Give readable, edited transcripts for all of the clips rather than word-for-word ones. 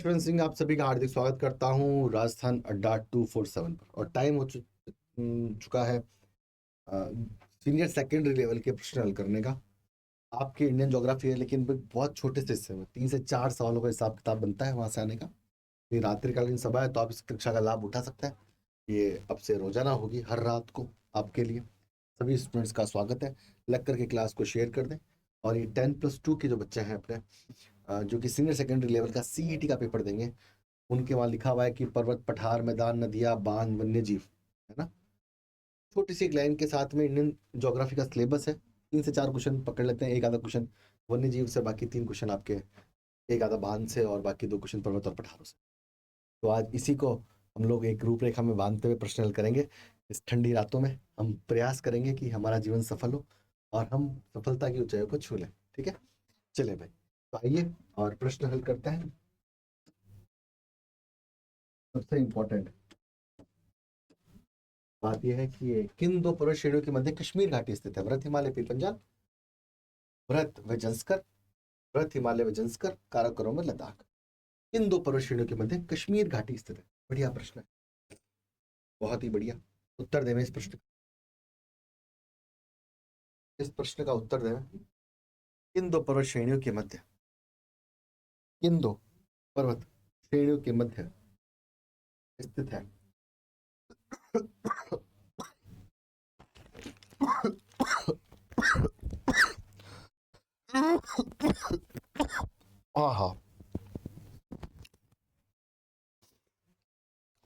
यशवंत सिंह, आप सभी का हार्दिक स्वागत करता हूँ राजस्थान अड्डा 247 पर। और टाइम हो चुका है सीनियर सेकेंडरी लेवल के प्रश्न हल करने का। आपकी इंडियन ज्योग्राफी है, लेकिन बहुत छोटे से हिस्से में 3 से 4 सवालों का हिसाब किताब बनता है वहां से आने का। ये रात्रिकालीन सभा है, तो आप इस कक्षा का लाभ उठा सकते हैं। ये अब से रोजाना होगी, हर रात को आपके लिए। सभी स्टूडेंट्स का स्वागत है। लग करके क्लास को शेयर कर दें। और ये 10+2 के जो बच्चे हैं अपने, जो कि सीनियर सेकेंडरी लेवल का सीईटी का पेपर देंगे, उनके वहां लिखा हुआ है कि पर्वत, पठार, मैदान, नदियां, बांध, वन्य जीव, है ना। छोटी सी एक लाइन के साथ में इंडियन ज्योग्राफी का सिलेबस है। 3 से 4 क्वेश्चन पकड़ लेते हैं, एक आधा क्वेश्चन वन्य जीव से, बाकी 3 क्वेश्चन आपके एक आधा बांध से, और बाकी 2 क्वेश्चन पर्वत और पठारों से। तो आज इसी को हम लोग एक रूपरेखा में बांधते हुए प्रश्न हल करेंगे। इस ठंडी रातों में हम प्रयास करेंगे कि हमारा जीवन सफल हो और हम सफलता की ऊंचाइयों को छू लें। ठीक है, चले भाई, तो आइए और प्रश्न हल करते हैं। सबसे इम्पोर्टेंट बात यह है कि ये किन दो पर्वत श्रेणियों के मध्य कश्मीर घाटी स्थित है? व्रत, हिमालय, पीर पंजाल। व्रत व जंस्कर, व्रत, हिमालय व जंस्कर, काराकोरम व लद्दाख। किन दो पर्वत श्रेणियों के मध्य कश्मीर घाटी स्थित है? बढ़िया प्रश्न है, बहुत ही बढ़िया। उत्तर देवें इस प्रश्न, इस प्रश्न का उत्तर देवें। किन दो पर्वत श्रेणियों के मध्य, किन दो पर्वत श्रेणियों के मध्य स्थित है? हाँ,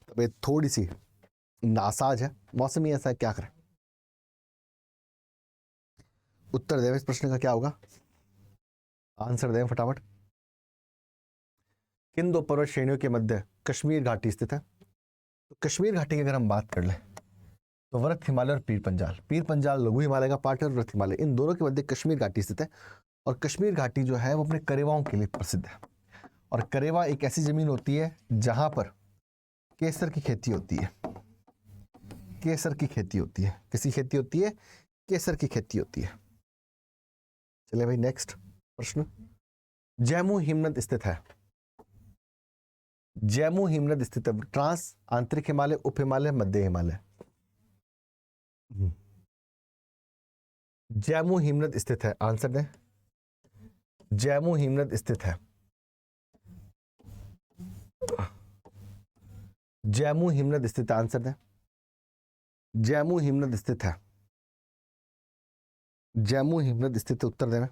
तबीयत थोड़ी सी नासाज है, मौसम ही ऐसा है, क्या करें। उत्तर देवें इस प्रश्न का क्या होगा? आंसर दें फटाफट। किन दो पर्वत श्रेणियों के मध्य कश्मीर घाटी स्थित है? तो कश्मीर घाटी की अगर हम बात कर लें तो व्रत, हिमालय और पीर पंजाल। पीर पंजाल लघु हिमालय का पार्ट है, और व्रत हिमालय, इन दोनों के मध्य कश्मीर घाटी स्थित है। और कश्मीर घाटी जो है वो अपने करेवाओं के लिए प्रसिद्ध है। और करेवा एक ऐसी जमीन होती है जहां पर केसर की खेती होती है। केसर की खेती होती है, किसी खेती होती है? केसर की खेती होती है। चलिए भाई, नेक्स्ट प्रश्न। जैमू हिमनद स्थित है। जैमू हिमनद स्थित है ट्रांस, आंतरिक हिमालय, उप हिमालय, मध्य हिमालय। जैमू हिमनद स्थित है, आंसर दें। जैमू हिमनद स्थित है, जैमू हिमनद स्थित, आंसर दें। जैमू हिमनद स्थित है, जैमू हिमनद स्थित, उत्तर दें।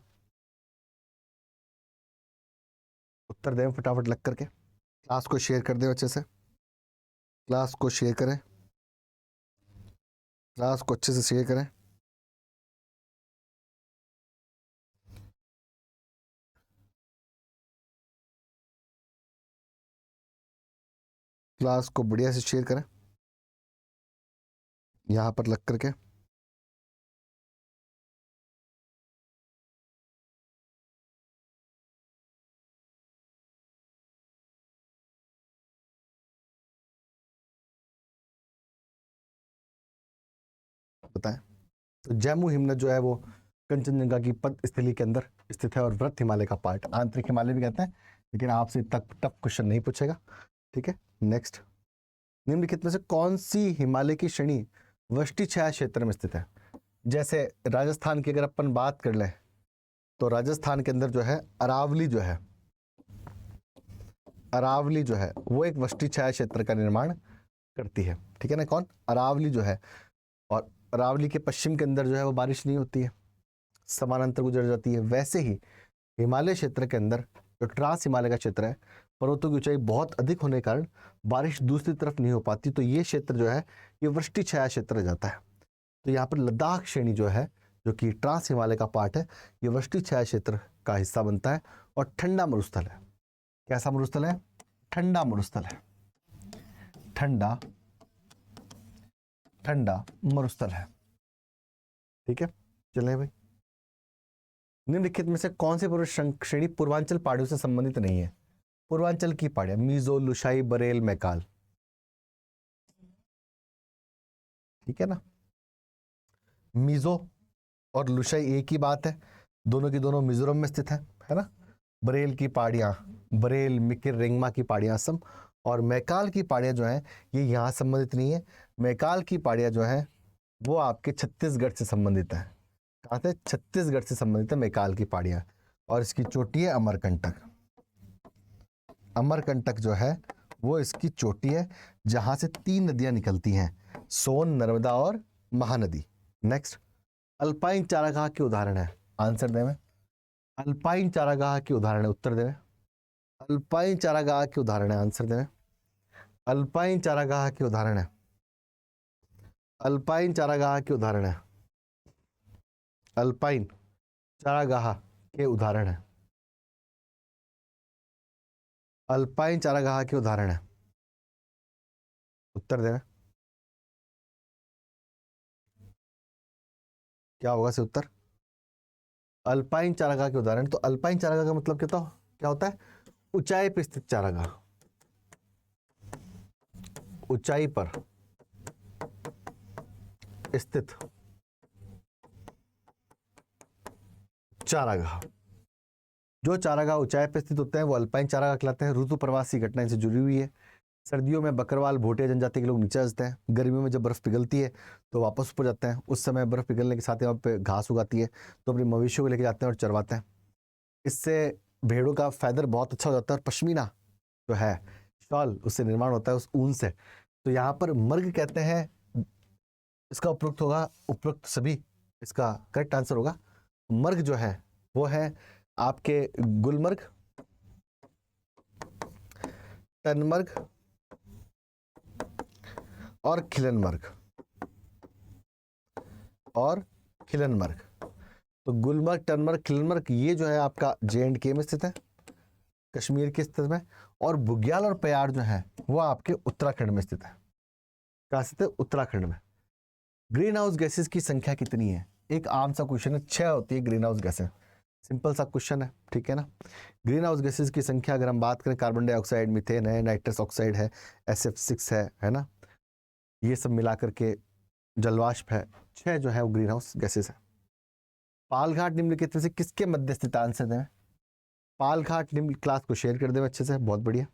उत्तर दें फटाफट लग करके। क्लास को शेयर कर दें अच्छे से, क्लास को शेयर करें, क्लास को अच्छे से शेयर करें। क्लास को बढ़िया से शेयर करें यहां पर लग करके। बताएं। तो जैमू हिमनद जो है वो कंचनजंगा की पद स्थली के अंदर स्थित है, और व्रत हिमालय का पार्ट, आंतरिक हिमालय भी कहते हैं। लेकिन आपसे तक टफ क्वेश्चन नहीं पूछेगा। ठीक है, नेक्स्ट। निम्नलिखित में से कौन सी हिमालय की श्रेणी वृष्टि छाया क्षेत्र में स्थित है? जैसे राजस्थान की अगर अपन बात कर लें तो राजस्थान के अंदर जो है अरावली जो है, अरावली जो है वो एक वृष्टि छाया क्षेत्र का निर्माण करती है। ठीक है ना, कौन? अरावली जो है। और अरावली के पश्चिम के अंदर जो है वो बारिश नहीं होती है, समानांतर गुजर जाती है। वैसे ही हिमालय क्षेत्र के अंदर जो ट्रांस हिमालय का क्षेत्र है, पर्वतों की ऊंचाई बहुत अधिक होने के कारण बारिश दूसरी तरफ नहीं हो पाती, तो ये क्षेत्र जो है ये वृष्टि छाया क्षेत्र रह जाता है। तो यहाँ पर लद्दाख श्रेणी जो है, जो कि ट्रांस हिमालय का पार्ट है, ये वृष्टि छाया क्षेत्र का हिस्सा बनता है और ठंडा मरुस्थल है। कैसा मरुस्थल है? ठंडा मरुस्थल है, ठंडा, ठंडा मरुस्थल है। ठीक है, चलें भाई। निम्नलिखित में से कौन सी पर्वत श्रेणी पूर्वांचल पहाड़ियों से संबंधित नहीं है? पूर्वांचल की पहाड़ियां, मीजो, लुशाई, बरेल, मैकाल। ठीक है ना, मीजो और लुशाई एक ही बात है, दोनों की दोनों मिजोरम में स्थित है ना। बरेल की पहाड़ियाँ, बरेल, मिकिर, रेंगमा की पहाड़ियाँ असम, और मैकाल की पहाड़ियाँ जो हैं ये यहाँ संबंधित नहीं है। मैकाल की पहाड़ियाँ जो हैं वो आपके छत्तीसगढ़ से संबंधित है। कहाँ से? छत्तीसगढ़ से संबंधित है मैकाल की पहाड़ियाँ। और इसकी चोटी है अमरकंटक। अमरकंटक जो है वो इसकी चोटी है जहाँ से 3 नदियाँ निकलती हैं, सोन, नर्मदा और महानदी। नेक्स्ट, अल्पाइन चारागाह के उदाहरण है, आंसर देवें। अल्पाइन चारागाह के उदाहरण है, उत्तर देवें। अल्पाइन चारागाह के उदाहरण है, आंसर देवें। अल्पाइन चारागाह के उदाहरण है, अल्पाइन चारागाह के उदाहरण है, अल्पाइन चारागाह के उदाहरण है, अल्पाइन चारागाह के उदाहरण है, उत्तर देवें। क्या होगा से उत्तर? अल्पाइन चारागाह के उदाहरण। तो अल्पाइन चारागाह का मतलब क्या होता है? ऊंचाई पर स्थित चारागाह, ऊंचाई पर स्थित चारागाह। जो चारागाह ऊंचाई पर स्थित होते हैं वो अल्पाइन चारागाह कहलाते हैं। ऋतु प्रवासी घटना इनसे जुड़ी हुई है। सर्दियों में बकरवाल, भोटिया जनजाति के लोग नीचे आते हैं। गर्मियों में जब बर्फ पिघलती है तो वापस ऊपर जाते हैं। उस समय बर्फ पिघलने के साथ ही वहाँ पे घास उगाती है तो अपने मवेशियों को लेकर जाते हैं और चरवाते हैं। इससे भेड़ों का फैदर बहुत अच्छा हो जाता है और पश्मीना जो है शॉल उससे निर्माण होता है, उस ऊन से। तो यहाँ पर मर्ग कहते हैं, इसका उपयुक्त होगा, उपयुक्त सभी इसका करेक्ट आंसर होगा। मर्ग जो है वो है आपके गुलमर्ग, टनमर्ग और खिलनमर्ग, और खिलनमर्ग। तो गुलमर्ग, टनमर्ग, खिलनमर्ग ये जो है आपका J&K में स्थित है, कश्मीर के स्थित में। और बुग्याल और पयार जो है वो आपके उत्तराखंड में स्थित है। कहाँ स्थित है? उत्तराखंड में। ग्रीन हाउस गैसेस की संख्या कितनी है? एक आम सा क्वेश्चन है, 6 होती है ग्रीन हाउस गैसें। सिंपल सा क्वेश्चन है, ठीक है ना। ग्रीन हाउस गैसेस की संख्या अगर हम बात करें, कार्बन डाइऑक्साइड, मीथेन है, नाइट्रस ऑक्साइड है, SF6 है ना, ये सब मिला करके जलवाष्प है, 6 जो है वो ग्रीन हाउस गैसेस है। पालघाट निम्नलिखित में से किसके मध्य स्थित? आंसर दें। पालघाट निम्न, क्लास को शेयर कर दें अच्छे से, बहुत बढ़िया।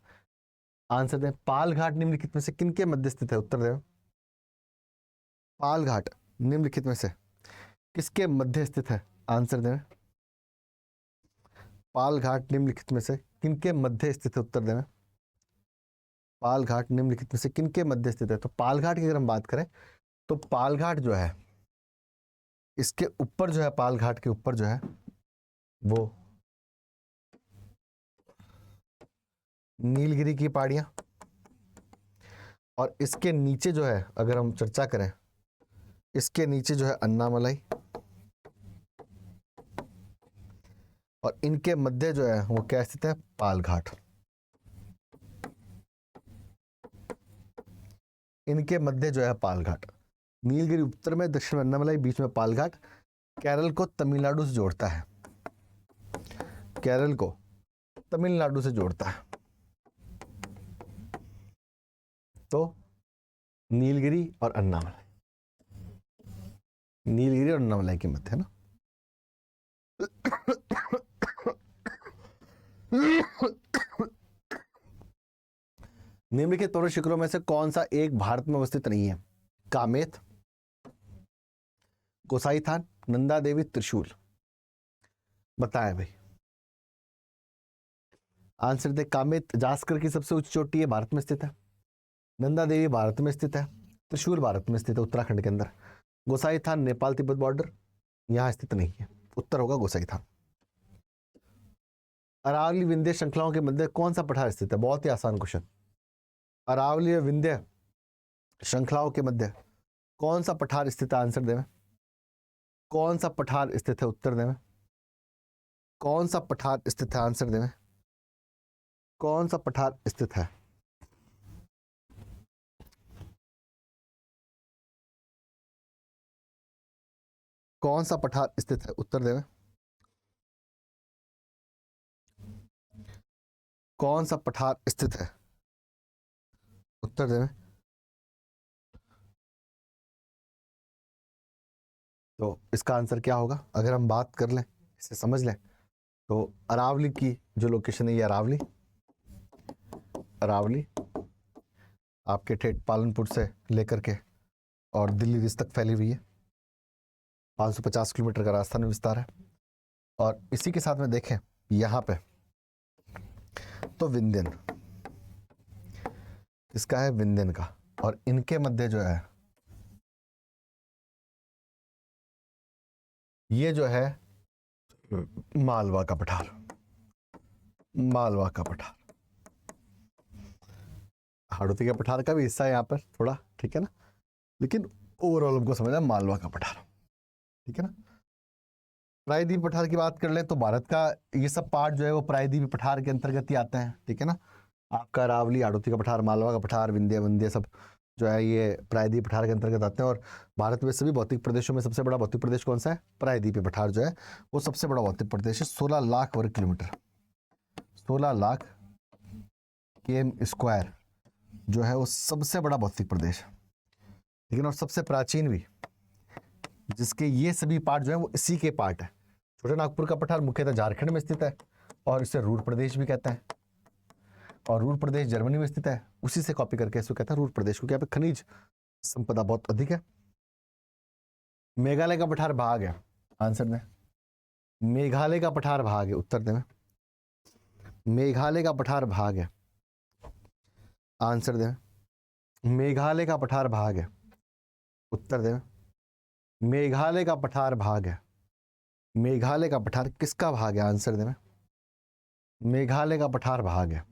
आंसर दें। पालघाट निम्नलिखित में से किनके मध्य स्थित है? उत्तर दें। पालघाट निम्नलिखित में से किसके मध्य स्थित है? आंसर दें। पालघाट निम्नलिखित में से किनके मध्य स्थित है? उत्तर दें। पालघाट निम्नलिखित में से किनके मध्य स्थित है? तो पालघाट की अगर हम बात करें तो पालघाट जो है इसके ऊपर जो है, पालघाट के ऊपर जो है वो नीलगिरी की पहाड़ियां, और इसके नीचे जो है अगर हम चर्चा करें, इसके नीचे जो है अन्नामलाई, और इनके मध्य जो है वो क्या स्थित है? पालघाट। इनके मध्य जो है पालघाट। नीलगिरी उत्तर में, दक्षिण में अन्नामलाई, बीच में पालघाट। केरल को तमिलनाडु से जोड़ता है, केरल को तमिलनाडु से जोड़ता है। तो नीलगिरी और अन्नामलाई, नीलगिरी और अन्नामलाई के मध्य है ना। निम्नलिखित पर्वत शिखरों में से कौन सा एक भारत में अवस्थित नहीं है? कामेत, गोसाईथान, नंदा देवी, त्रिशूल। बताएं भाई, आंसर दे। कामेत जास्कर की सबसे ऊंची चोटी है, भारत में स्थित है। नंदा देवी भारत में स्थित है। त्रिशूल भारत में स्थित है, उत्तराखंड के अंदर। गोसाईथान नेपाल तिब्बत बॉर्डर, यहां स्थित नहीं है। उत्तर होगा गोसाईथान। अरावली विंध्य श्रृंखलाओं के मध्य कौन सा पठार स्थित है? बहुत ही आसान क्वेश्चन। अरावली विंध्य श्रृंखलाओं के मध्य कौन सा पठार स्थित है? आंसर देवें। कौन सा पठार स्थित है? उत्तर देवें। कौन सा पठार स्थित है? आंसर देवें। कौन सा पठार स्थित है? कौन सा पठार स्थित है? उत्तर देवें। कौन सा पठार स्थित है? उत्तर देवें। तो इसका आंसर क्या होगा? अगर हम बात कर लें, इसे समझ लें, तो अरावली की जो लोकेशन है ये अरावली आपके ठेठ पालनपुर से लेकर के और दिल्ली रिज तक फैली हुई है। 550 किलोमीटर का राजस्थान में विस्तार है। और इसी के साथ में देखें यहाँ पे तो विंध्यन, इसका है विंध्यन का, और इनके मध्य जो है ये जो है मालवा का पठार, मालवा का पठार, हाड़ौती के पठार का भी हिस्सा है यहाँ पर थोड़ा, ठीक है ना, लेकिन ओवरऑल हमको समझना मालवा का पठार, ठीक है ना। प्रायद्वीप पठार की बात कर ले तो भारत का ये सब पार्ट जो है वो प्रायद्वीप पठार के अंतर्गत ही आते हैं, ठीक है ना। आपका अरावली, हाड़ौती का पठार, मालवा का पठार, विंध्य सब जो है ये प्रायद्वीप पठार के अंतर्गत आते हैं। और भारत में सभी भौतिक प्रदेशों में सबसे बड़ा भौतिक प्रदेश कौन सा है? प्रायद्वीप पठार जो है वो सबसे बड़ा भौतिक प्रदेश है। 16 लाख वर्ग किलोमीटर, 16 लाख km² जो है वो सबसे बड़ा भौतिक प्रदेश है, लेकिन और सबसे प्राचीन भी, जिसके ये सभी पार्ट जो है वो इसी के पार्ट है। छोटे नागपुर का पठार मुख्यतः झारखंड में स्थित है और इसे रूर प्रदेश भी कहते हैं, और रूर प्रदेश जर्मनी में स्थित है, उसी से कॉपी करके इसको कहता है रूर प्रदेश, क्योंकि यहाँ पे खनिज संपदा बहुत अधिक है। मेघालय का पठार भाग है, आंसर में मेघालय का पठार भाग है, उत्तर दे में मेघालय का पठार भाग है, आंसर दे मेघालय का पठार भाग है, उत्तर दे मेघालय का पठार भाग है। मेघालय का पठार किसका भाग है? आंसर दे मेघालय का पठार भाग है,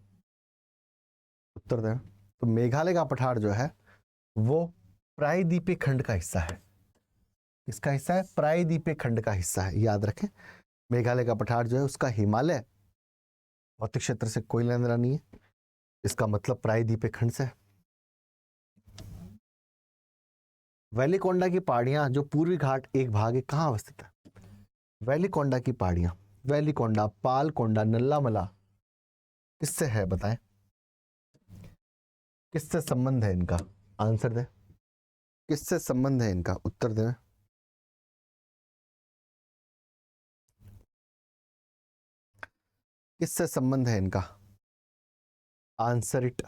उत्तर दे। तो मेघालय का पठार जो है वो प्रायद्वीपीय खंड का हिस्सा है। इसका हिस्सा है, प्रायद्वीपीय खंड का हिस्सा है, याद रखें। मेघालय का पठार जो है उसका हिमालय भौतिक क्षेत्र से कोई लेना देना नहीं है, इसका मतलब प्रायद्वीपीय खंड से है। वैलीकोंडा की पहाड़ियां जो पूर्वी घाट एक भाग है, कहाँ अवस्थित है? वैलीकोंडा की पहाड़ियां, वैलीकोंडा, पालकोंडा, नल्लामला, किससे है बताएं? किससे संबंध है इनका? आंसर दे, किससे संबंध है इनका? उत्तर दे। किससे संबंध है इनका? Answer it.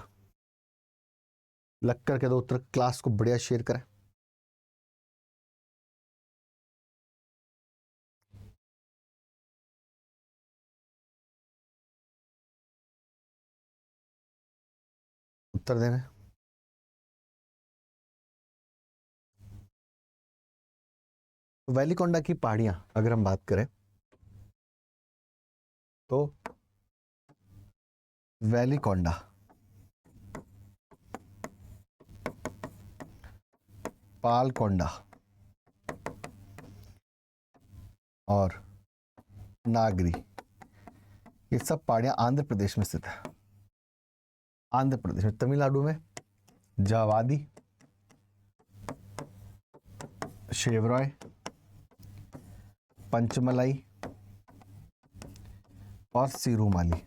लग करके दो उत्तर, क्लास को बढ़िया शेयर करें। उत्तर देना। वैलीकोंडा की पहाड़ियां अगर हम बात करें तो वैलीकोंडा, पालकोंडा और नागरी, ये सब पहाड़ियां आंध्र प्रदेश में स्थित है। आंध्र प्रदेश में, तमिलनाडु में जावादी, शेवरॉय, पंचमलाई और सिरूमाली,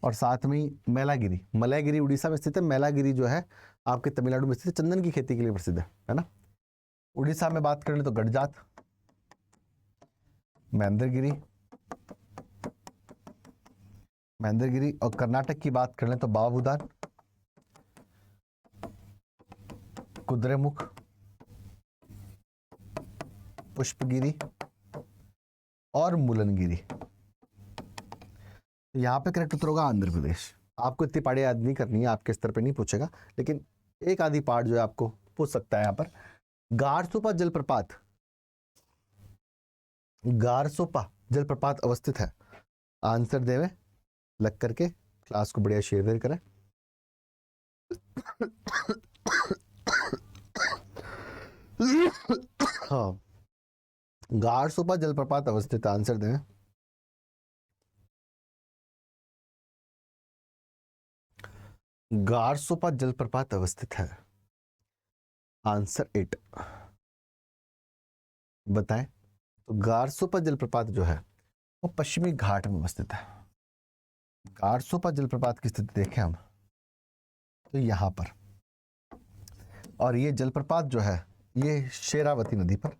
और साथ में मैलागिरी। मलयगिरी उड़ीसा में स्थित है, मैलागिरी जो है आपके तमिलनाडु में स्थित है, चंदन की खेती के लिए प्रसिद्ध है ना। उड़ीसा में बात करें तो गडजात, महेंद्रगिरी, महेंद्रगिरी, और कर्नाटक की बात करें तो बाबूदान, कुद्रेमुख, पुष्पगिरी और मुलनगिरी। यहाँ पे करेक्ट उत्तर होगा आंध्र प्रदेश। आपको इतनी पहाड़ियां याद नहीं करनी है, आपके स्तर पे नहीं पूछेगा, लेकिन एक आधी पार्ट जो है आपको पूछ सकता है। यहाँ पर गारसोपा जलप्रपात, गारसोपा जलप्रपात अवस्थित है, आंसर देवे लग करके, क्लास को बढ़िया शेयर करें। हाँ, गारसोपा जलप्रपात अवस्थित, आंसर दें। गारसोपा जलप्रपात अवस्थित है, आंसर 8 बताएं। तो गारसोपा जलप्रपात जो है वो पश्चिमी घाट में अवस्थित है। गारसोपा जलप्रपात की स्थिति देखें हम तो यहां पर, और ये जलप्रपात जो है ये शेरावती नदी पर,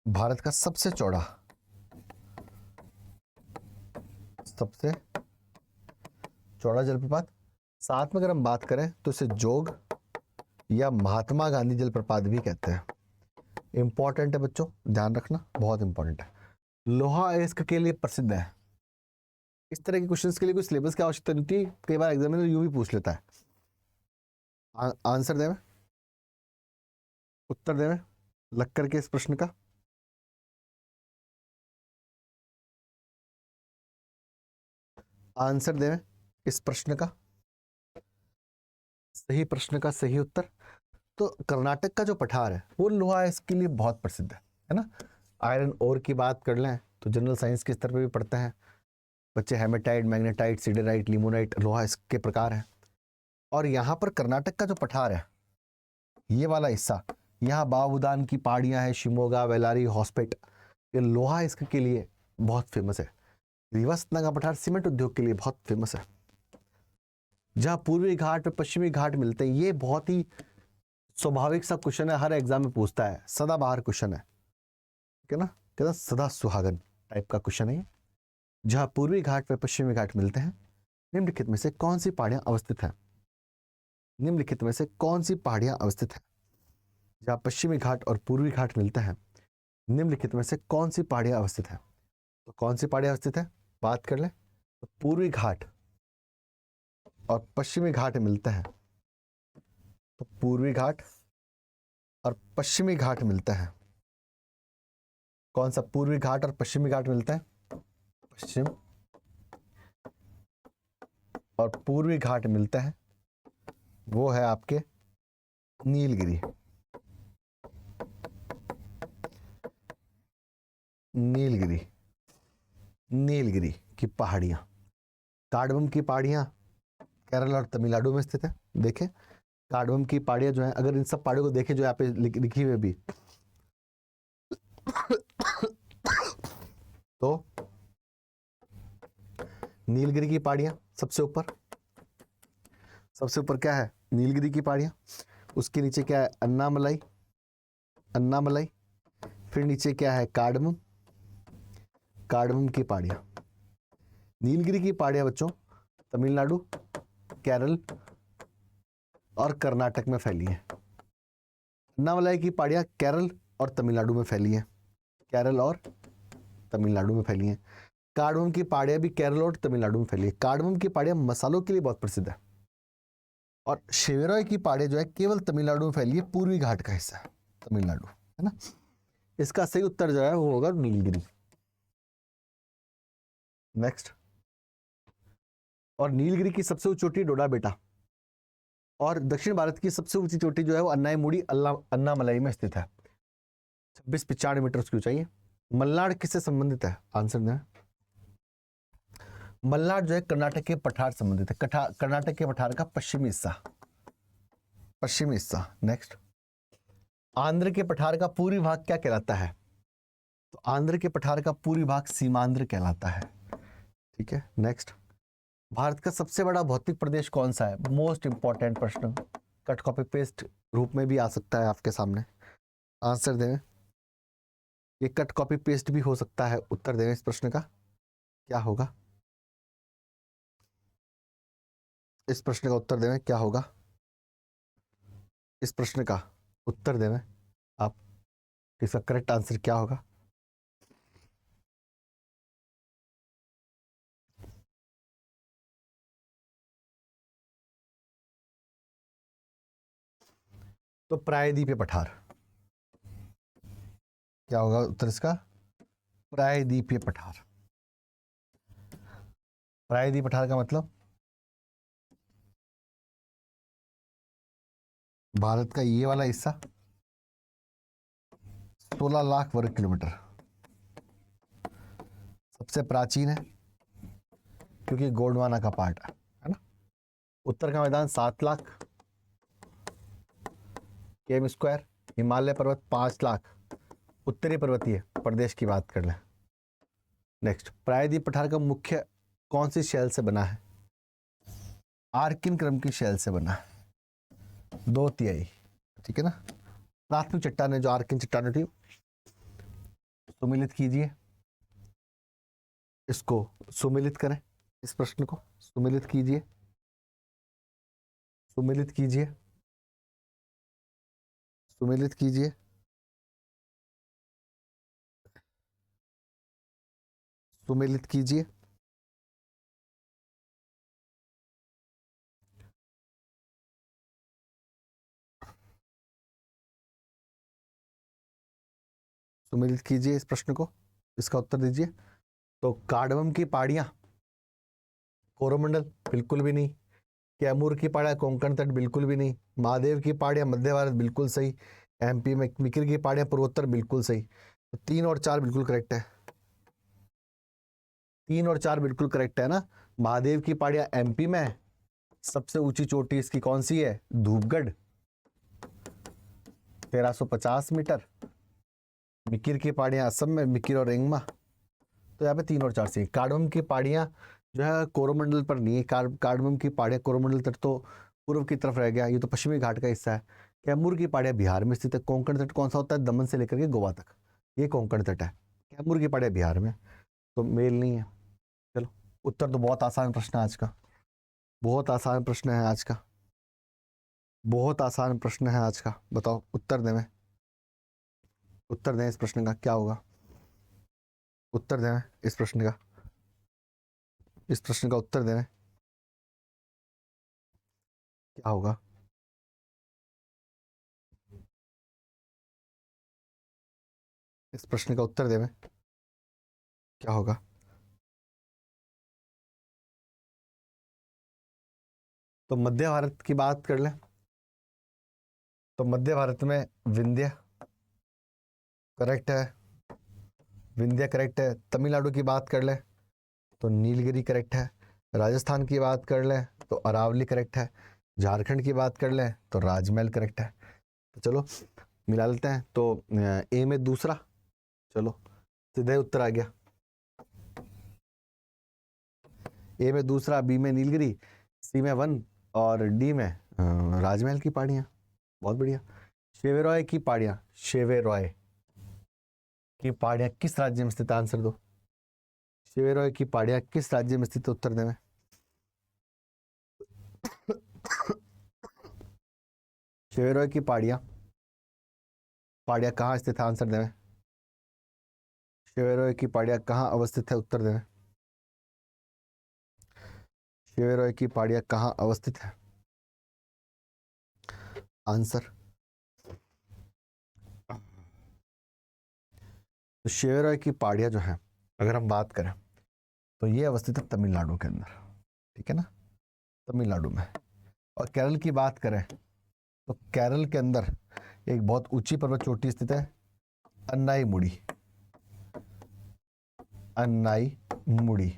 भारत का सबसे चौड़ा जलप्रपात। साथ में अगर हम बात करें तो इसे जोग या महात्मा गांधी जलप्रपात भी कहते हैं। इंपॉर्टेंट है बच्चों, ध्यान रखना, बहुत इंपॉर्टेंट है। लोहा अयस्क के लिए प्रसिद्ध है। इस तरह के क्वेश्चंस के लिए कोई सिलेबस की आवश्यकता नहीं होती, कई बार एग्जामिनर यूं भी पूछ लेता है। आंसर दें, उत्तर दें लग करके इस प्रश्न का। आंसर दें इस प्रश्न का, सही प्रश्न का सही उत्तर। तो कर्नाटक का जो पठार है वो लोहा इसके लिए बहुत प्रसिद्ध है ना। आयरन ओर की बात कर लें तो जनरल साइंस के स्तर पे भी पढ़ते हैं बच्चे, हेमेटाइट, मैग्नेटाइट, सिडेराइट, लिमोनाइट, लोहा इसके प्रकार हैं। और यहाँ पर कर्नाटक का जो पठार है, ये वाला हिस्सा, यहाँ बाबूदान की पहाड़ियाँ हैं, शिमोगा, वेलारी, हॉस्पेट, ये लोहा इसके लिए बहुत फेमस है। रीवा सतना का पठार सीमेंट उद्योग के लिए बहुत फेमस है। जहाँ पूर्वी घाट और पश्चिमी घाट मिलते हैं, ये बहुत ही स्वाभाविक सा क्वेश्चन है, हर एग्जाम में पूछता है, सदाबहार क्वेश्चन है, ठीक है ना, कहता सदा सुहागन टाइप का क्वेश्चन है। जहाँ पूर्वी घाट व पश्चिमी घाट मिलते हैं, निम्नलिखित में से कौन सी पहाड़ियां अवस्थित हैं? निम्नलिखित में से कौन सी पहाड़ियां अवस्थित हैं? जहाँ पश्चिमी घाट और पूर्वी घाट मिलते हैं, निम्नलिखित में से कौन सी पहाड़ियां अवस्थित हैं? तो कौन सी पहाड़ियां अवस्थित है, बात कर लें तो पूर्वी घाट और पश्चिमी घाट मिलते हैं, तो पूर्वी घाट और पश्चिमी घाट मिलते हैं। कौन सा पूर्वी घाट और पश्चिमी घाट मिलता है? पश्चिम और पूर्वी घाट मिलता है, वो है आपके नीलगिरी। नीलगिरी, नीलगिरी की पहाड़ियां, काडवम की पहाड़ियां केरल और तमिलनाडु में स्थित है। देखें काडवम की पहाड़ियां जो है, अगर इन सब पहाड़ियों को देखें जो यहाँ पे लिखी हुई भी तो नीलगिरी की पहाड़ियां सबसे ऊपर क्या है? नीलगिरी की पहाड़ियां। उसके नीचे क्या है? अन्नामलाई, अन्नामलाई। फिर नीचे क्या है? काडमम, काडमम की पहाड़ियां। नीलगिरी की पहाड़ियां बच्चों तमिलनाडु, केरल और कर्नाटक में फैली है। अन्नामलाई की पहाड़ियां केरल और तमिलनाडु में फैली है, केरल और तमिलनाडु में फैली है। कार्डमम की पहाड़ियां भी केरल और तमिलनाडु में फैली है। कार्डमम की पहाड़ियां मसालों के लिए बहुत प्रसिद्ध है। और शेवेरॉय की पहाड़ियां जो है केवल तमिलनाडु में फैली है, पूर्वी घाट का हिस्सा है तमिलनाडु, है ना। इसका सही उत्तर जो है वो होगा नीलगिरी। नेक्स्ट, और नीलगिरी की सबसे ऊंची चोटी डोडा बेटा, और दक्षिण भारत की सबसे ऊंची चोटी जो है वो अन्नाईमुड़ी अन्नामलाई में स्थित है, 2695 मीटर उसकी ऊंचाई है। मलनाड किससे संबंधित है? आंसर दें। मलनाड जो है कर्नाटक के पठार संबंधित है, कर्नाटक के पठार का पश्चिमी हिस्सा। नेक्स्ट, आंध्र के पठार का पूर्वी भाग क्या कहलाता है? तो आंध्र के पठार का पूर्वी भाग सीमांध्र कहलाता है, ठीक है। नेक्स्ट, भारत का सबसे बड़ा भौतिक प्रदेश कौन सा है? मोस्ट इंपॉर्टेंट प्रश्न, कट कॉपी पेस्ट रूप में भी आ सकता है आपके सामने। आंसर दें, ये कट कॉपी पेस्ट भी हो सकता है। उत्तर दें इस प्रश्न का, क्या होगा? इस प्रश्न का उत्तर दें, क्या होगा? इस प्रश्न का उत्तर दें आप, इसका करेक्ट आंसर क्या होगा? तो प्रायद्वीपीय पठार, क्या होगा उत्तर इसका? प्रायद्वीपीय पठार। प्रायद्वीपीय पठार का मतलब भारत का ये वाला हिस्सा 16 लाख वर्ग किलोमीटर, सबसे प्राचीन है क्योंकि गोंडवाना का पार्ट है ना। उत्तर का मैदान 7 लाख किमी स्क्वायर, हिमालय पर्वत 5 लाख, उत्तरी पर्वतीय प्रदेश की बात कर लें। नेक्स्ट, प्रायद्वीप पठार का मुख्य कौन सी शैल से बना है? आर्किन क्रम की शैल से बना है, 2/3, ठीक है ना। प्राथमिक चट्टाने जो आर्किन चट्टाने थी सुमिलित कीजिए, इसको सुमिलित करें, इस प्रश्न को सुमिलित कीजिए, सुमिलित कीजिए, सुमिलित कीजिए, सुमिलित कीजिए। सुमिलित कीजिए इस प्रश्न को, इसका उत्तर दीजिए। तो कार्डमम की पहाड़ियां कोरोमंडल बिल्कुल भी नहीं, कैमूर की पहाड़ियां कोंकण तट बिल्कुल भी नहीं, महादेव की पहाड़ियां मध्य भारत बिल्कुल सही, एमपी में मिकिर की पहाड़ियां पूर्वोत्तर बिल्कुल सही। तो 3 और 4 बिल्कुल करेक्ट है, 3 और 4 बिल्कुल करेक्ट है ना। महादेव की पहाड़ियां एमपी में है, सबसे ऊंची चोटी इसकी कौन सी है? धूपगढ़ 1350 मीटर। मिकिर की पहाड़ियां असम में, मिकिर और रेंगमा। तो यहाँ पे 3 और 4 सही। कार्डमम की पहाड़ियां जो है कोरोमंडल पर नहीं है, कार्डमम की पहाड़ियां कोरोमंडल तट तो पूर्व की तरफ रह गया, ये तो पश्चिमी घाट का हिस्सा है। कैमूर की पहाड़ियां बिहार में स्थित है। कोंकण तट कौन सा होता है? दमन से लेकर के गोवा तक, ये कोंकण तट है। कैमूर की पहाड़ियां बिहार में, तो मेल नहीं है। चलो, उत्तर तो बहुत आसान प्रश्न है आज का, बहुत आसान प्रश्न है आज का, बहुत आसान प्रश्न है आज का। बताओ उत्तर दें, उत्तर दें इस प्रश्न का क्या होगा? उत्तर दें इस प्रश्न का, इस प्रश्न का उत्तर दें क्या होगा? इस प्रश्न का उत्तर दें क्या होगा? तो मध्य भारत की बात कर लें, तो मध्य भारत में विंध्य करेक्ट है, विंध्य करेक्ट है। तमिलनाडु की बात कर लें तो नीलगिरी करेक्ट है। राजस्थान की बात कर लें तो अरावली करेक्ट है। झारखंड की बात कर लें तो राजमहल करेक्ट है। तो चलो मिला लेते हैं। तो ए में दूसरा, चलो सीधे उत्तर आ गया। ए में दूसरा, बी में नीलगिरी, सी में वन और डी में राजमहल की पहाड़ियां। बहुत बढ़िया। शेवेरॉय की पहाड़ियां, शेवेरॉय की पहाड़ियां किस राज्य में स्थित है? आंसर दो। शेवेरॉय की पहाड़ियां किस राज्य में स्थित है? उत्तर दें। शेवेरॉय की पहाड़ियां, पहाड़ियां कहाँ स्थित है? आंसर दें। शेवेरॉय की पहाड़ियां कहाँ अवस्थित है? उत्तर दें। शेवेरॉय की पहाड़ियां कहाँ अवस्थित है? आंसर। तो शेवेरॉय की पहाड़ियां जो है, अगर हम बात करें तो ये अवस्थित है तमिलनाडु के अंदर, ठीक है ना, तमिलनाडु में। और केरल की बात करें तो केरल के अंदर एक बहुत ऊंची पर्वत चोटी स्थित है, अन्नाई मुड़ी, अन्नाई मुड़ी,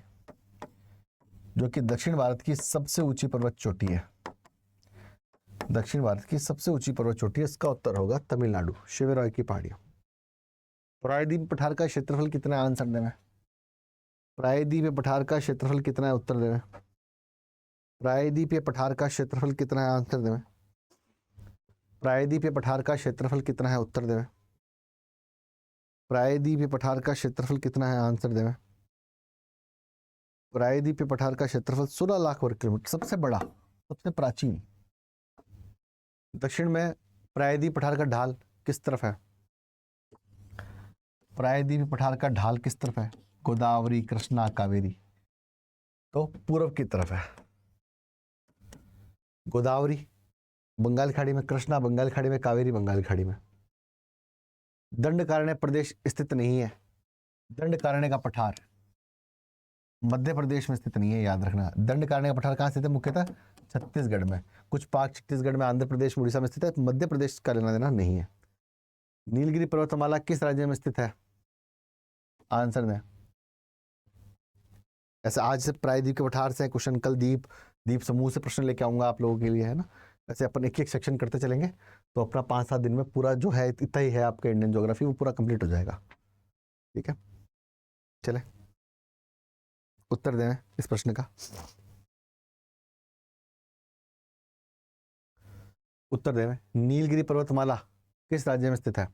जो कि दक्षिण भारत की सबसे ऊंची पर्वत चोटी है। दक्षिण भारत की सबसे ऊंची पर्वत चोटी है। इसका उत्तर होगा तमिलनाडु, शेवेरॉय की पहाड़ियां। प्रायद्वीप पठार का क्षेत्रफल कितना है? आंसर देना। प्रायद्वीप पठार का क्षेत्रफल कितना है? उत्तर देना। प्रायद्वीप पठार का क्षेत्रफल कितना है? आंसर देना। प्रायद्वीप पठार का क्षेत्रफल कितना है? उत्तर देना। प्रायद्वीप पठार का क्षेत्रफल कितना है? आंसर देना। प्रायद्वीप पठार का क्षेत्रफल 16 लाख वर्ग किलोमीटर, सबसे बड़ा, सबसे प्राचीन। दक्षिण में प्रायद्वीप पठार का ढाल किस तरफ है? प्रायद्वीप पठार का ढाल किस तरफ है? गोदावरी, कृष्णा, कावेरी। तो पूर्व की तरफ है। गोदावरी बंगाल खाड़ी में, कृष्णा बंगाल खाड़ी में, कावेरी बंगाल खाड़ी में। दंडकारण्य प्रदेश स्थित नहीं है। दंडकारण्य का पठार मध्य प्रदेश में स्थित नहीं है, याद रखना। दंडकारण्य का पठार कहाँ स्थित है? मुख्यतः छत्तीसगढ़ में, कुछ भाग छत्तीसगढ़ में, आंध्र प्रदेश, उड़ीसा में स्थित है। मध्य प्रदेश का लेना देना नहीं है। नीलगिरी पर्वतमाला किस राज्य में स्थित है? आंसर दें। ऐसे आज से प्रायद्वीप के पठार से क्वेश्चन, कल द्वीप, द्वीप समूह से प्रश्न लेके आऊंगा आप लोगों के लिए, है ना। ऐसे अपन एक एक सेक्शन करते चलेंगे तो अपना 5-7 दिन में पूरा जो है, इतना ही है आपका इंडियन ज्योग्राफी, वो पूरा कंप्लीट हो जाएगा। ठीक है, चले उत्तर दें इस प्रश्न का। उत्तर दें, नीलगिरी पर्वतमाला किस राज्य में स्थित है?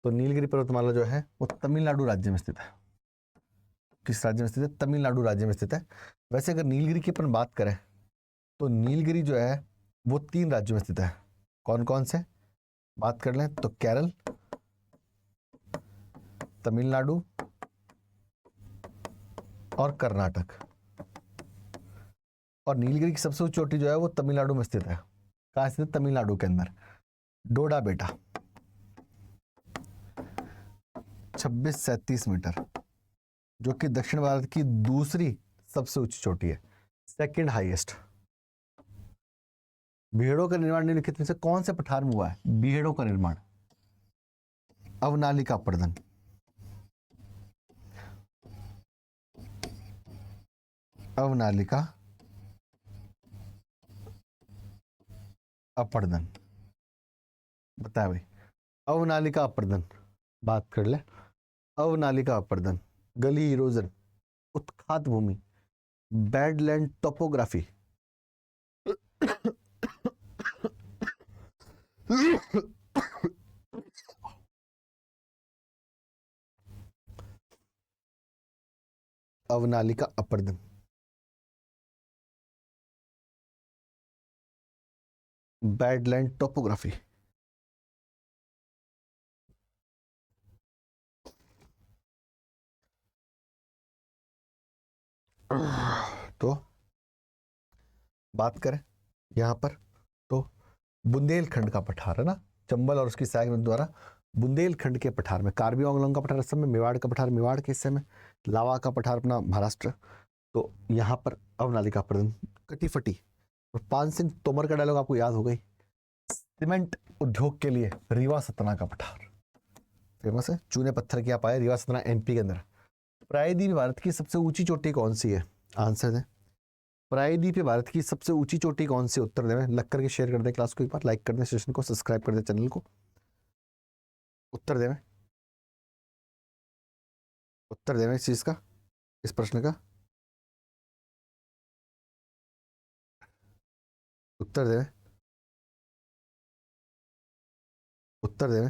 तो नीलगिरी पर्वतमाला जो है वो तमिलनाडु राज्य में स्थित है। किस राज्य में स्थित है? तमिलनाडु राज्य में स्थित है। वैसे अगर नीलगिरी की अपन बात करें तो नीलगिरी जो है वो 3 राज्यों में स्थित है। कौन कौन से बात कर लें तो केरल, तमिलनाडु और कर्नाटक। और नीलगिरी की सबसे ऊंची चोटी जो है वो तमिलनाडु में स्थित है। कहाँ स्थित है? तमिलनाडु के अंदर डोडा बेटा 2637 मीटर, जो कि दक्षिण भारत की दूसरी सबसे ऊंची चोटी है, सेकंड हाईएस्ट। बीहड़ों का निर्माण निम्नलिखित में से कौन से पठार में हुआ है? बीहड़ों का निर्माण अवनाली का अपर्दन, अवनाली का अपर्दन। बताया भाई, अवनाली का अपर्दन बात कर ले। अवनाली का अपर्दन, गली इरोजन, उत्खात भूमि, बैडलैंड टोपोग्राफी, अवनाली का अपर्दन। Badland topography. तो बात करें यहां पर तो बुंदेलखंड का पठार है ना, चंबल और उसकी सहायक नदियों द्वारा बुंदेलखंड के पठार में, कार्बी आंगलोंग का पठार असम में, मेवाड़ का पठार मेवाड़ के हिस्से में, लावा का पठार अपना महाराष्ट्र। तो यहाँ पर अवनाली का अपर्दन, कटीफटी। और पान सिंह तोमर का डायलॉग आपको याद हो गई, सीमेंट उद्योग के लिए रीवा सतना का पठार फेमस है। चूने पत्थर की आप आए, रीवा सतना एमपी के अंदर। प्रायद्वीप भारत की सबसे ऊंची चोटी कौन सी है? आंसर दें। प्रायद्वीप भारत की सबसे ऊंची चोटी कौन सी? उत्तर दें। लग करके शेयर कर दें क्लास को, एक बार लाइक कर दें, सेशन को सब्सक्राइब कर दें, चैनल को। उत्तर दें, उत्तर दें इस चीज का, इस प्रश्न का उत्तर दें, उत्तर दें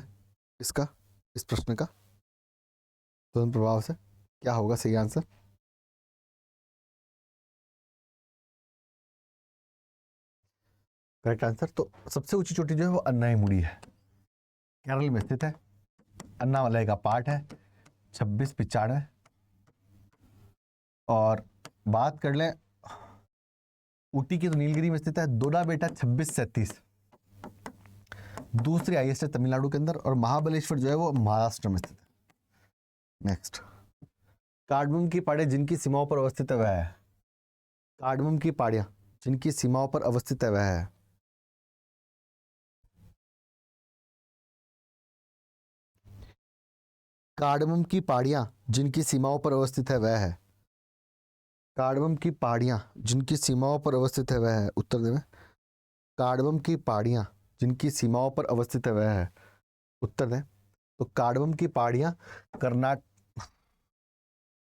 इसका, इस प्रश्न का तुरंत प्रभाव से क्या होगा सही आंसर? Correct answer. तो सबसे ऊंची चोटी जो है वो अन्नाईमुड़ी है, केरल में स्थित है। अन्नामलाई का पार्ट है 2695। और बात कर लें ऊटी की तो नीलगिरी में स्थित है। डोडा बेटा 2637 दूसरी हाईएस्ट है तमिलनाडु के अंदर। और महाबलेश्वर जो है वो महाराष्ट्र में स्थित है। नेक्स्ट, कार्डमम की पहाड़ियां जिनकी सीमाओं पर अवस्थित है वह है। कार्डमम की पहाड़ियां जिनकी सीमाओं पर अवस्थित है वह है। कार्डमम की पहाड़ियां जिनकी सीमाओं पर अवस्थित है वह है। कार्डमम की पहाड़ियां जिनकी सीमाओं पर अवस्थित है वह है। उत्तर दें। कार्डमम की पहाड़ियां जिनकी सीमाओं पर अवस्थित है वह है। उत्तर दें। तो कार्डमम की पहाड़ियां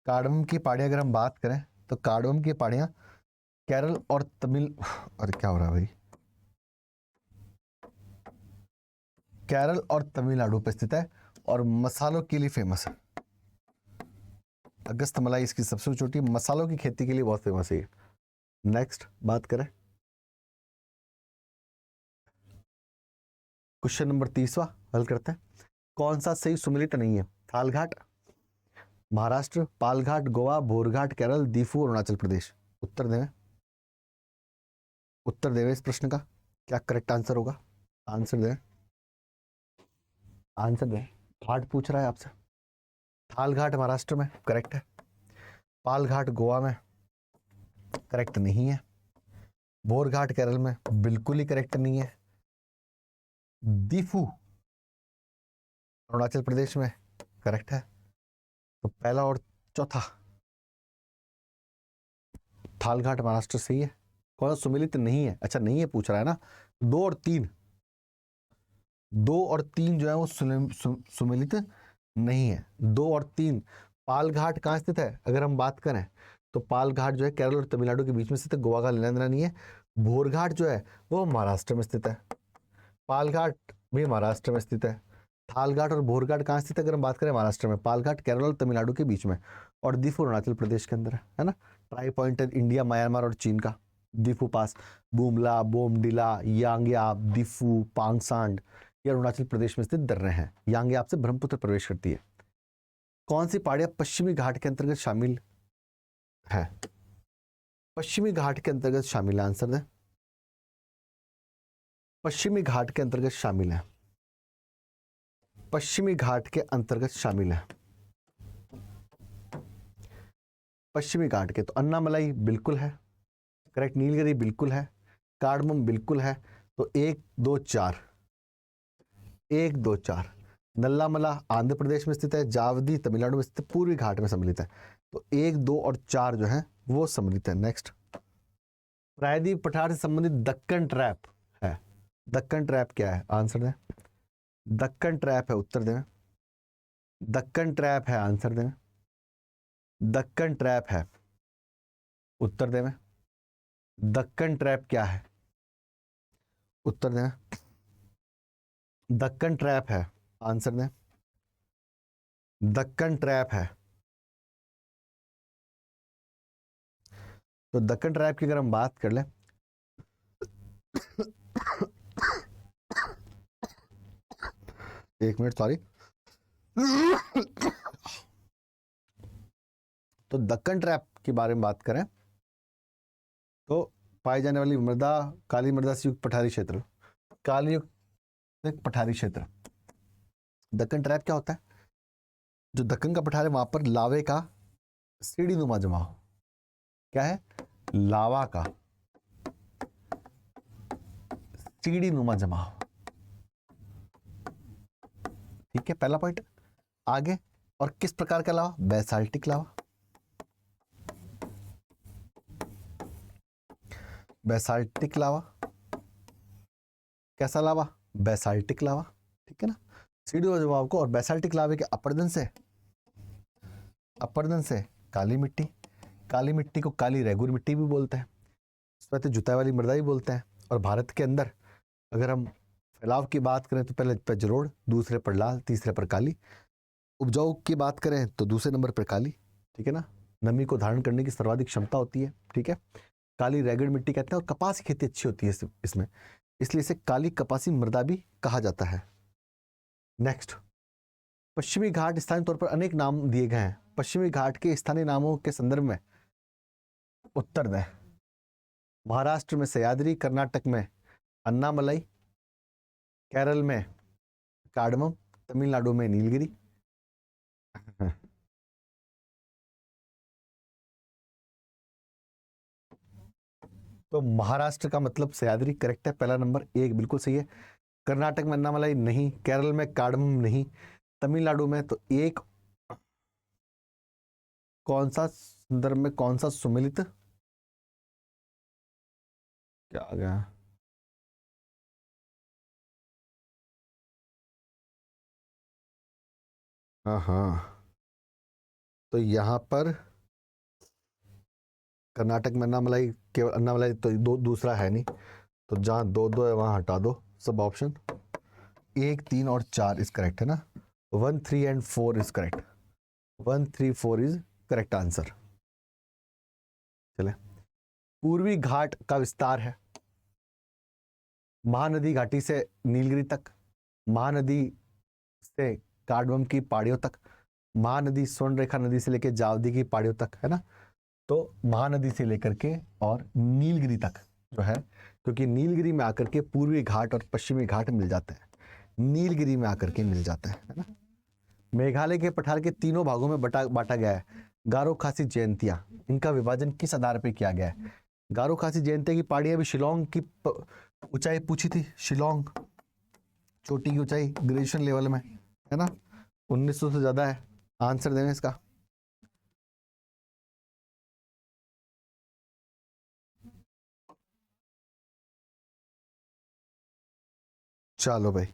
कार्डमम की पहाड़ियां अगर हम बात करें तो कार्डमम की पहाड़ियां केरल और अरे क्या हो रहा है भाई, केरल और तमिलनाडु पे स्थित है और मसालों के लिए फेमस है। अगस्त मलाई इसकी सबसे छोटी, मसालों की खेती के लिए बहुत फेमस है। नेक्स्ट बात करें क्वेश्चन नंबर 30वां हल करते हैं। कौन सा सही सुमेलित नहीं है? थालघाट महाराष्ट्र, पालघाट गोवा, भोरघाट केरल, दीफू अरुणाचल प्रदेश। उत्तर दें, उत्तर दें इस प्रश्न का क्या करेक्ट आंसर होगा? आंसर दें, आंसर दें। घाट पूछ रहा है आपसे। थालघाट महाराष्ट्र में करेक्ट है, पालघाट गोवा में करेक्ट नहीं है, भोरघाट केरल में बिल्कुल ही करेक्ट नहीं है, दीफू अरुणाचल प्रदेश में करेक्ट है। तो पहला और चौथा, थालघाट महाराष्ट्र सही है। कौन सा सुमेलित नहीं है? अच्छा नहीं है पूछ रहा है ना। 2 और 3, 2 और 3 जो है वो सुमेलित नहीं है। 2 और 3, पालघाट कहाँ स्थित है अगर हम बात करें तो पालघाट जो है केरल और तमिलनाडु के बीच में स्थित है, गोवा का लेना देना नहीं है। भोरघाट जो है वो महाराष्ट्र में स्थित है, पालघाट भी महाराष्ट्र में स्थित है। थालघाट और बोरघाट कहाँ स्थित है? अगर हम बात करें महाराष्ट्र में, पालघाट केरल और तमिलनाडु के बीच में, और दीफू अरुणाचल प्रदेश के अंदर है ना। ट्राई पॉइंट है इंडिया, म्यांमार और चीन का। दीफू पास, बुमला, बोमडिला, यांग्याप, दीफू, पांगसांड, ये अरुणाचल प्रदेश में स्थित दर्रे हैं। यांग्याप से ब्रह्मपुत्र प्रवेश करती है। कौन सी पहाड़ियां पश्चिमी घाट के अंतर्गत शामिल है? पश्चिमी घाट के अंतर्गत शामिल है, आंसर दें। पश्चिमी घाट के अंतर्गत शामिल है, पश्चिमी घाट के अंतर्गत शामिल है। पश्चिमी घाट के तो अन्नामलाई बिल्कुल है, करेक्ट। नीलगिरी बिल्कुल है, कार्डमम बिल्कुल है। तो 1 2 4, 1 2 4। नल्लामला आंध्र प्रदेश में स्थित है, जावदी तमिलनाडु में स्थित, पूर्वी घाट में सम्मिलित है। तो 1 2 और 4 जो है वो सम्मिलित है। नेक्स्ट, प्रायद्वीप पठार से संबंधित दक्कन ट्रैप है। दक्कन ट्रैप क्या है? आंसर दें। दक्कन ट्रैप है, उत्तर दें। दक्कन ट्रैप है, आंसर दें। दक्कन ट्रैप है, उत्तर दें। दक्कन ट्रैप क्या है? उत्तर दें। दक्कन ट्रैप है, आंसर दें। दक्कन ट्रैप है। तो दक्कन ट्रैप की अगर हम बात कर लें, एक मिनट, सॉरी। तो दक्कन ट्रैप के बारे में बात करें तो पाई जाने वाली मृदा काली मृदा से युक्त पठारी क्षेत्र, काली युक्त पठारी क्षेत्र। दक्कन ट्रैप क्या होता है? जो दक्कन का पठार है वहां पर लावे का सीढ़ी नुमा जमाव, क्या है? लावा का सीढ़ी नुमा जमाव। ठीक है, पहला पॉइंट। आगे, और किस प्रकार का लावा? Basaltic lava. बेसाल्टिक लावा, कैसा लावा? Basaltic lava. ठीक है ना, सीढ़ी नुमा जमाव को। और बेसाल्टिक लावे के अपर्दन से काली मिट्टी, काली मिट्टी को काली रेगुर मिट्टी भी बोलते हैं, स्वतः जुताई वाली मृदा भी बोलते हैं। और भारत के अंदर अगर हम फैलाव की बात करें तो पहले पर जरोड़, दूसरे पर लाल, तीसरे पर काली। उपजाऊ की बात करें तो दूसरे नंबर पर काली। ठीक है ना, नमी को धारण करने की सर्वाधिक क्षमता होती है। ठीक है, काली रेगड़ मिट्टी कहते हैं। और कपास की खेती अच्छी होती है इसमें, इसलिए इसे काली कपासी मृदा भी कहा जाता है। नेक्स्ट, पश्चिमी घाट स्थानीय तौर पर अनेक नाम दिए गए हैं। पश्चिमी घाट के स्थानीय नामों के संदर्भ में उत्तर दें। महाराष्ट्र में सह्याद्री, कर्नाटक में अन्नामलाई, केरल में कार्डमम, तमिलनाडु में नीलगिरी। तो महाराष्ट्र का मतलब सह्याद्री, करेक्ट है, पहला नंबर 1 बिल्कुल सही है। कर्नाटक में अन्नामलाई नहीं, केरल में कार्डमम नहीं, तमिलनाडु में तो 1 कौन सा संदर्भ में कौन सा सुमिलित, क्या आ गया? हाँ हाँ, तो यहाँ पर कर्नाटक में अन्नामलाई, केवल अन्नामलाई तो दूसरा है नहीं, तो जहाँ 2 2 है वहाँ हटा दो सब ऑप्शन। 1 3 और 4 इज करेक्ट है ना। 1 3 and 4 is correct. 1 3 4 is correct answer. चले, पूर्वी घाट का विस्तार है महानदी घाटी से नीलगिरी तक, महानदी से कार्डमम की पहाड़ियों तक, महानदी स्वर्णरेखा नदी से लेकर जावदी की पहाड़ियों तक, है ना। तो महानदी से लेकर के और नीलगिरी तक जो है, क्योंकि नीलगिरी में आकर के पूर्वी घाट और पश्चिमी घाट मिल जाते हैं, नीलगिरी में आकर के मिल जाते हैं, है ना। मेघालय के पठार के तीनों भागों में बांटा गया है। गारो खासी जयंतियां, इनका विभाजन किस आधार पर किया गया है? गारो खासी जयंतिया की पहाड़ियां भी शिलोंग की ऊंचाई पूछी थी, शिलोंग चोटी की ऊंचाई ग्रेजुएशन लेवल में, है ना, 1900 से ज्यादा है। आंसर देना इसका। चलो भाई,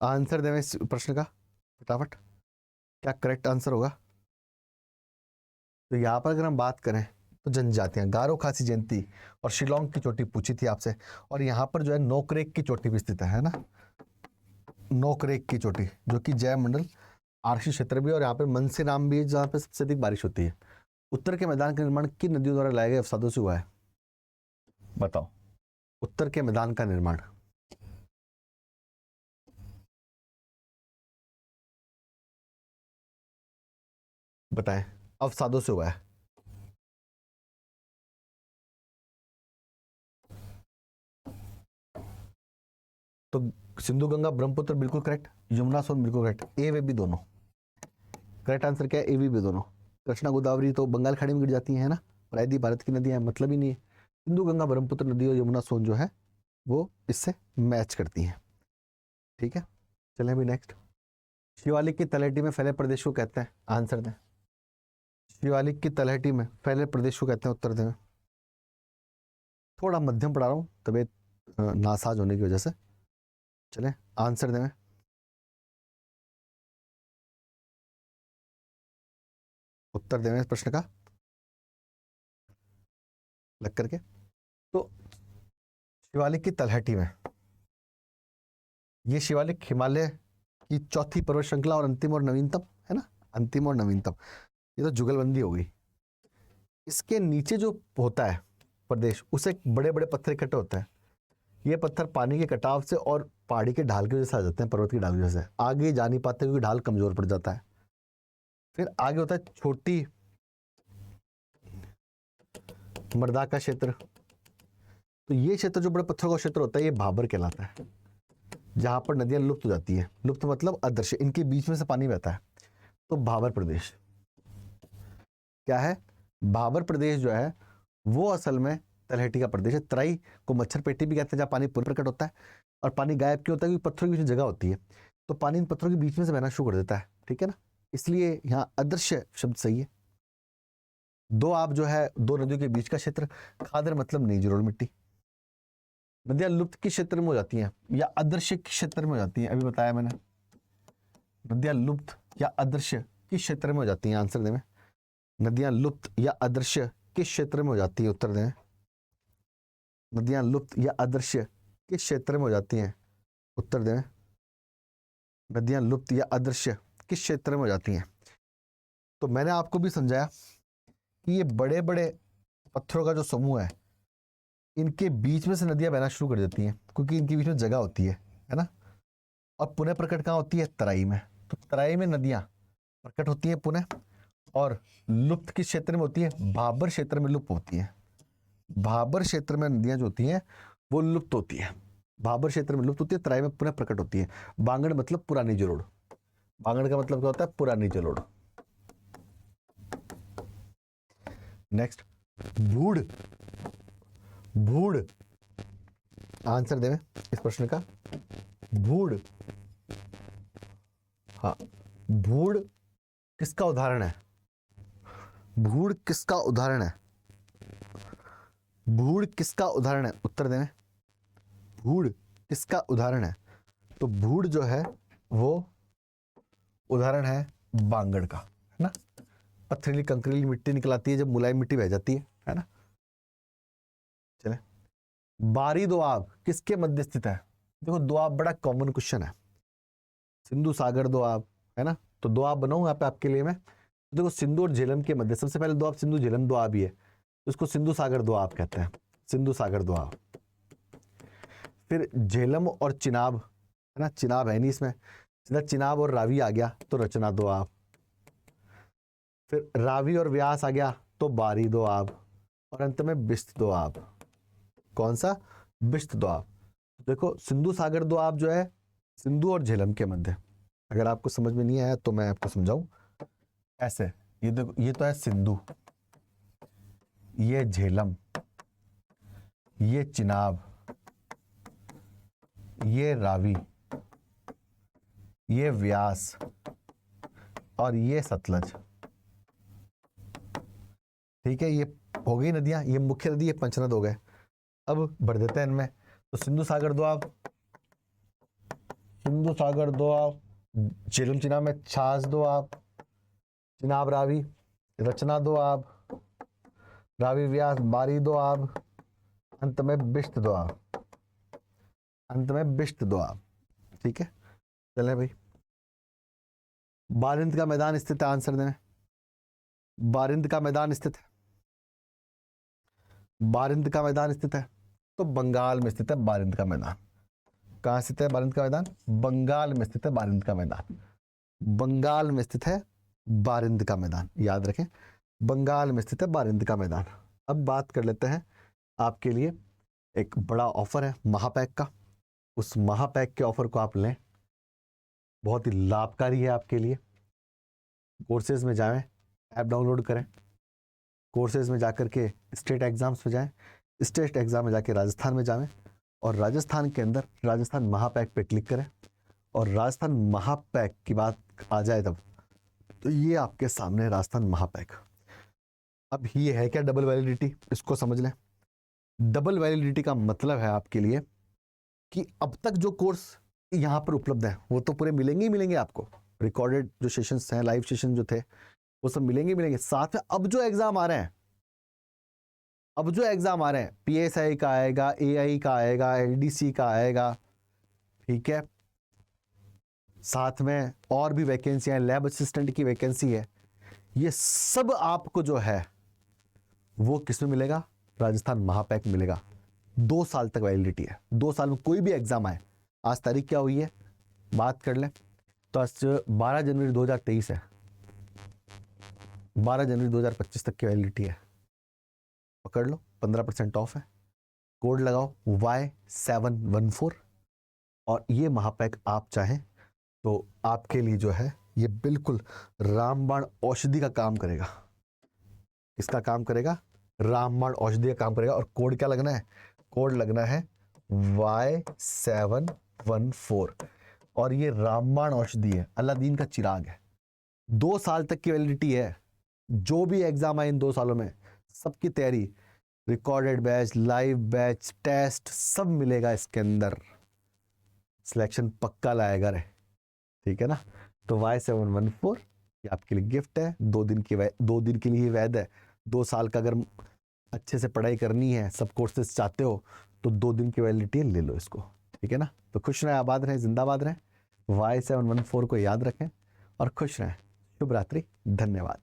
आंसर देना इस प्रश्न का फटाफट, क्या करेक्ट आंसर होगा? तो यहाँ पर अगर हम बात करें तो जनजातियां, गारो खासी जयंती और शिलोंग की चोटी पूछी थी आपसे, और यहाँ पर जो है नोकरेक की चोटी भी स्थित है ना। नोकरेक की चोटी, जो कि जयमंडल आरक्षित क्षेत्र भी है और यहाँ पे मनसी नाम भी है जहाँ पे सबसे अधिक बारिश होती है। उत्तर के मैदान का निर्माण किन नदियों द्वारा लाए गए अवसादों से हुआ है? बताओ। उत्तर के मैदान का निर्माण बताएं, अवसादों से हुआ है। तो सिंधु गंगा ब्रह्मपुत्र बिल्कुल करेक्ट, यमुना सोन बिल्कुल करेक्ट, ए वे भी दोनों करेक्ट आंसर क्या है, ए भी दोनों। कृष्णा गोदावरी तो बंगाल खाड़ी में गिर जाती है ना, प्रायः भारत की नदियां, मतलब ही नहीं है। सिंधु गंगा ब्रह्मपुत्र नदी और यमुना सोन जो है वो इससे मैच करती हैं। ठीक है, चलें अभी नेक्स्ट। शिवालिक की तलहटी में फैले प्रदेश को कहते हैं, आंसर दें। शिवालिक की तलहटी में फैले प्रदेश को कहते हैं, उत्तर दें। थोड़ा मध्यम पढ़ा रहा हूँ तबीयत नासाज होने की वजह से। चलें आंसर दें। उत्तर दें इस प्रश्न का लग करके। तो शिवालिक की तलहटी में, ये शिवालिक हिमालय की चौथी पर्वत श्रृंखला और अंतिम और नवीनतम है ना, अंतिम और नवीनतम, ये तो जुगलबंदी हो गई। इसके नीचे जो होता है प्रदेश, उसे बड़े बड़े पत्थर इकट्ठे होते हैं। ये पत्थर पानी के कटाव से और पहाड़ी के ढाल की वजह से आ जाते हैं, पर्वत की ढाल की वजह से आगे जा नहीं पाते क्योंकि ढाल कमजोर पड़ जाता है। फिर आगे होता है छोटी मर्दा का क्षेत्र। तो ये क्षेत्र जो बड़े पत्थरों का क्षेत्र होता है ये भाबर कहलाता है, जहां पर नदियां लुप्त हो जाती है। लुप्त मतलब अदृश्य, इनके बीच में से पानी बहता है। तो भाबर प्रदेश क्या है, भाबर प्रदेश जो है वो असल में तलहटी का प्रदेश है। तराई को मच्छर पेटी भी कहते हैं, जहाँ पानी पूर्ण प्रकट होता है और पानी गायब क्यों होता है, क्योंकि पत्थरों की जगह होती है तो पानी इन पत्थरों के बीच में से बहना शुरू कर देता है। ठीक है ना, इसलिए यहाँ अदृश्य शब्द सही है। दो आप जो है दो नदियों के बीच का क्षेत्र, खादर मतलब नीजरोल मिट्टी। नदियां लुप्त के क्षेत्र में हो जाती हैं या अदृश्य के क्षेत्र में हो जाती हैं, अभी बताया मैंने। नदियां लुप्त या अदृश्य किस क्षेत्र में हो जाती हैं, आंसर दें। नदियां लुप्त या अदृश्य किस क्षेत्र में हो जाती है, उत्तर दें। नदियां लुप्त या अदृश्य किस क्षेत्र में हो जाती हैं, उत्तर दें। नदियां लुप्त या अदृश्य किस क्षेत्र में हो जाती हैं? तो मैंने आपको भी समझाया कि ये बड़े बड़े पत्थरों का जो समूह है, इनके बीच में से नदियां बहना शुरू कर देती हैं क्योंकि इनके बीच में जगह होती है ना। और पुनः प्रकट कहाँ होती है, तराई में। तो तराई में नदियां प्रकट होती हैं पुनः, और लुप्त किस क्षेत्र में होती है, भाबर क्षेत्र में लुप्त होती है। भाबर क्षेत्र में नदियां जो होती हैं वो लुप्त होती है, भाबर क्षेत्र में लुप्त होती है, तराई में पुनः प्रकट होती है। बांगड़ मतलब पुरानी जलोढ़, बांगड़ का मतलब क्या होता है, पुरानी जलोढ़। नेक्स्ट, भूड़। भूड़ आंसर दें इस प्रश्न का, भूड़। हाँ, भूड़ किसका उदाहरण है, भूड़ किसका उदाहरण है, भूड़ किसका उदाहरण है, उत्तर दें। भूड़ किसका उदाहरण है, तो भूड़ जो है वो उदाहरण है बांगड़ का, है ना। पथरीली कंकरीली मिट्टी निकल आती है जब मुलायम मिट्टी बह जाती है ना। चले, बारी दोआब किसके मध्य स्थित है? देखो दोआब बड़ा कॉमन क्वेश्चन है, सिंधु सागर दोआब है ना। तो दोआब बनाऊं यहाँ पे आपके लिए मैं। तो देखो सिंधु और झेलम के मध्य, सबसे पहले दोआब सिंधु झेलम दोआब ही है, तो इसको सिंधु सागर दोआब कहते हैं, सिंधु सागर दोआब। फिर झेलम और चिनाब है ना, चिनाब है नहीं इसमें, सीधा चिनाब और रावी आ गया तो रचना दोआब। फिर रावी और व्यास आ गया तो बारी दोआब, और अंत में बिस्त दोआब। कौन सा, बिस्त दोआब। देखो सिंधु सागर दोआब जो है सिंधु और झेलम के मध्य। अगर आपको समझ में नहीं आया तो मैं आपको समझाऊं ऐसे, ये देखो ये तो है सिंधु, ये झेलम, ये चिनाब, ये रावी, ये व्यास और ये सतलज। ठीक है, ये हो गई नदियां, ये मुख्य नदी, ये पंचनद हो गए। अब बढ़ देते हैं इनमें, तो सिंधु सागर दोआब, सिंधु सागर दोआब, झेलम चिनाब में छाछ दोआब, चिनाब रावी, रचना दोआब, रावी व्यास, बारी दोआब, अंत में बिश्त दोआब, अंत में बिश्त दोआब। ठीक है, चले भाई, बारिंद का मैदान स्थित है, आंसर देने। बारिंद का मैदान स्थित है, बारिंद का मैदान स्थित है तो बंगाल में स्थित है बारिंद का मैदान। कहाँ स्थित है बारिंद का मैदान? बंगाल में स्थित है बारिंद का मैदान। बंगाल में स्थित है बारिंद का मैदान, याद रखें, बंगाल में स्थित है बारिंद का मैदान। अब बात कर लेते हैं, आपके लिए एक बड़ा ऑफर है महापैक का। उस महापैक के ऑफर को आप लें, बहुत ही लाभकारी है आपके लिए। कोर्सेज में जाएं, ऐप डाउनलोड करें, कोर्सेज में जाकर के स्टेट एग्जाम्स में जाएं, स्टेट एग्जाम में जाके राजस्थान में जाएं, और राजस्थान के अंदर राजस्थान महापैक पे क्लिक करें, और राजस्थान महापैक की बात आ जाए तब तो ये आपके सामने राजस्थान महापैक। अब ये है क्या डबल वैलिडिटी, इसको समझ लें। डबल वैलिडिटी का मतलब है आपके लिए कि अब तक जो कोर्स यहाँ पर उपलब्ध है वो तो पूरे मिलेंगे ही मिलेंगे आपको। रिकॉर्डेड जो सेशंस हैं, लाइव सेशन जो थे वो सब मिलेंगे मिलेंगे। साथ में अब जो एग्जाम आ रहे हैं, अब जो एग्जाम आ रहे हैं, PSI का आएगा, AI का आएगा, LDC का आएगा, ठीक है, साथ में और भी वैकेंसी है, लैब असिस्टेंट की वैकेंसी है, ये सब आपको जो है वो किस में मिलेगा? राजस्थान महापैक मिलेगा। 2 साल तक वैलिडिटी है, 2 साल में कोई भी एग्जाम आए। आज तारीख क्या हुई है, बात कर लें तो आज 12 जनवरी 2023 है, 12 जनवरी 2025 तक की वैलिडिटी है। पकड़ लो, 15% ऑफ है। कोड लगाओ Y714, और ये महापैक आप चाहें तो आपके लिए जो है ये बिल्कुल रामबाण औषधि का काम करेगा। किसका काम करेगा? रामबाण औषधि का काम करेगा। और कोड क्या लगना है? कोड लगना है Y714, और ये रामबाण औषधि है, अलादीन का चिराग है। 2 साल तक की वैलिडिटी है। जो भी एग्जाम आए इन 2 सालों में, सबकी तैयारी, recorded batch, live batch, test सब मिलेगा इसके अंदर। सिलेक्शन पक्का लाएगा रे, ठीक है ना। तो Y714 ये आपके लिए गिफ्ट है। 2 दिन के लिए वैध है। 2 साल का अगर अच्छे से पढ़ाई करनी है, सब कोर्सेज चाहते हो, तो 2 दिन की वैलिडिटी ले लो इसको, ठीक है ना। तो खुश रहें, आबाद रहें, जिंदाबाद रहें। Y714 को याद रखें और खुश रहें। शुभ रात्रि, धन्यवाद।